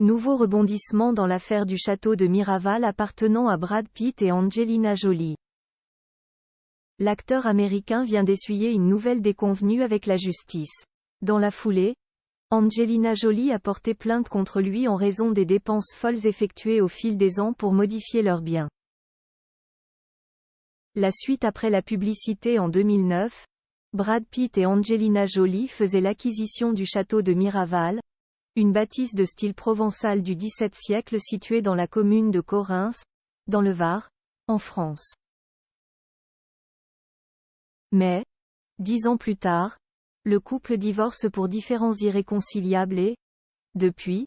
Nouveau rebondissement dans l'affaire du château de Miraval appartenant à Brad Pitt et Angelina Jolie. L'acteur américain vient d'essuyer une nouvelle déconvenue avec la justice. Dans la foulée, Angelina Jolie a porté plainte contre lui en raison des dépenses folles effectuées au fil des ans pour modifier leurs biens. La suite après la publicité en 2009, Brad Pitt et Angelina Jolie faisaient l'acquisition du château de Miraval, une bâtisse de style provençal du XVIIe siècle située dans la commune de Correns, dans le Var, en France. Mais, 10 ans plus tard, le couple divorce pour différends irréconciliables et, depuis,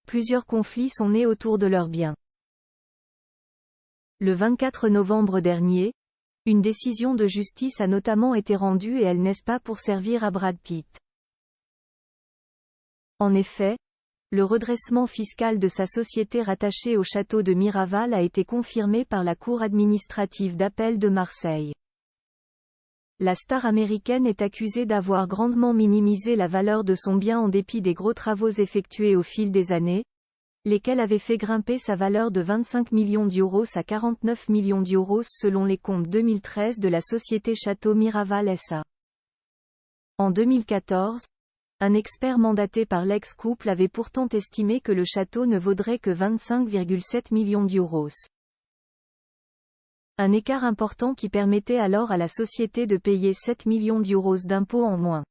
plusieurs conflits sont nés autour de leurs biens. Le 24 novembre dernier, une décision de justice a notamment été rendue et elle n'est pas pour servir à Brad Pitt. En effet, le redressement fiscal de sa société rattachée au château de Miraval a été confirmé par la Cour administrative d'appel de Marseille. La star américaine est accusée d'avoir grandement minimisé la valeur de son bien en dépit des gros travaux effectués au fil des années, lesquels avaient fait grimper sa valeur de 25 millions d'euros à 49 millions d'euros selon les comptes 2013 de la société Château Miraval SA. En 2014, un expert mandaté par l'ex-couple avait pourtant estimé que le château ne vaudrait que 25,7 millions d'euros. Un écart important qui permettait alors à la société de payer 7 millions d'euros d'impôts en moins.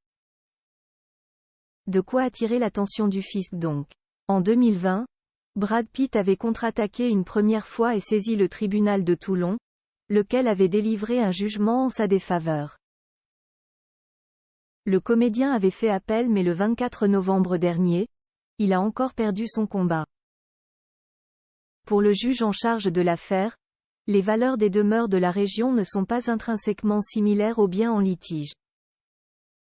De quoi attirer l'attention du fisc donc. En 2020, Brad Pitt avait contre-attaqué une première fois et saisi le tribunal de Toulon, lequel avait délivré un jugement en sa défaveur. Le comédien avait fait appel mais le 24 novembre dernier, il a encore perdu son combat. Pour le juge en charge de l'affaire, les valeurs des demeures de la région ne sont pas intrinsèquement similaires aux biens en litige.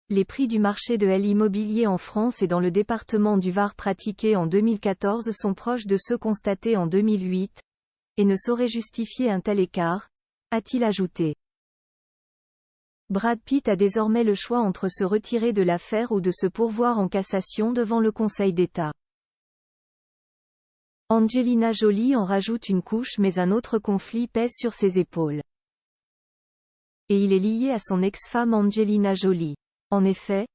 Les prix du marché de l'immobilier en France et dans le département du Var pratiqués en 2014 sont proches de ceux constatés en 2008, et ne sauraient justifier un tel écart, a-t-il ajouté. Brad Pitt a désormais le choix entre se retirer de l'affaire ou de se pourvoir en cassation devant le Conseil d'État. Angelina Jolie en rajoute une couche mais un autre conflit pèse sur ses épaules. Et il est lié à son ex-femme Angelina Jolie. En effet,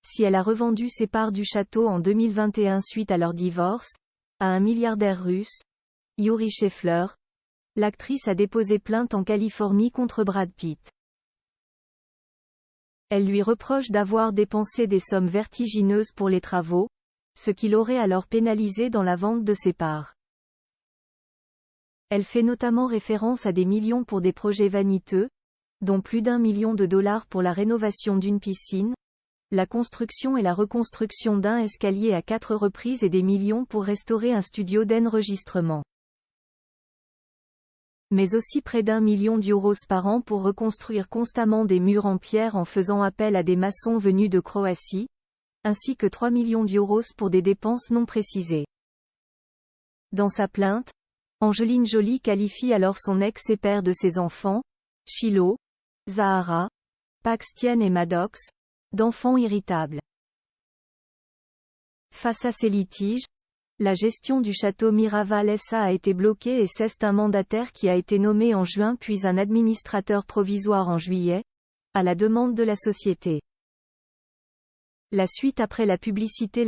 si elle a revendu ses parts du château en 2021 suite à leur divorce, à un milliardaire russe, Yuri Shefler, l'actrice a déposé plainte en Californie contre Brad Pitt. Elle lui reproche d'avoir dépensé des sommes vertigineuses pour les travaux, ce qui l'aurait alors pénalisé dans la vente de ses parts. Elle fait notamment référence à des millions pour des projets vaniteux, dont plus d'1 million de dollars pour la rénovation d'une piscine, la construction et la reconstruction d'un escalier à 4 reprises et des millions pour restaurer un studio d'enregistrement. Mais aussi près d'1 million d'euros par an pour reconstruire constamment des murs en pierre en faisant appel à des maçons venus de Croatie, ainsi que 3 millions d'euros pour des dépenses non précisées. Dans sa plainte, Angelina Jolie qualifie alors son ex et père de ses enfants, Shiloh, Zahara, Paxton et Maddox, d'enfants irritables. Face à ces litiges, la gestion du château Miraval SA a été bloquée et c'est un mandataire qui a été nommé en juin puis un administrateur provisoire en juillet, à la demande de la société. La suite après la publicité.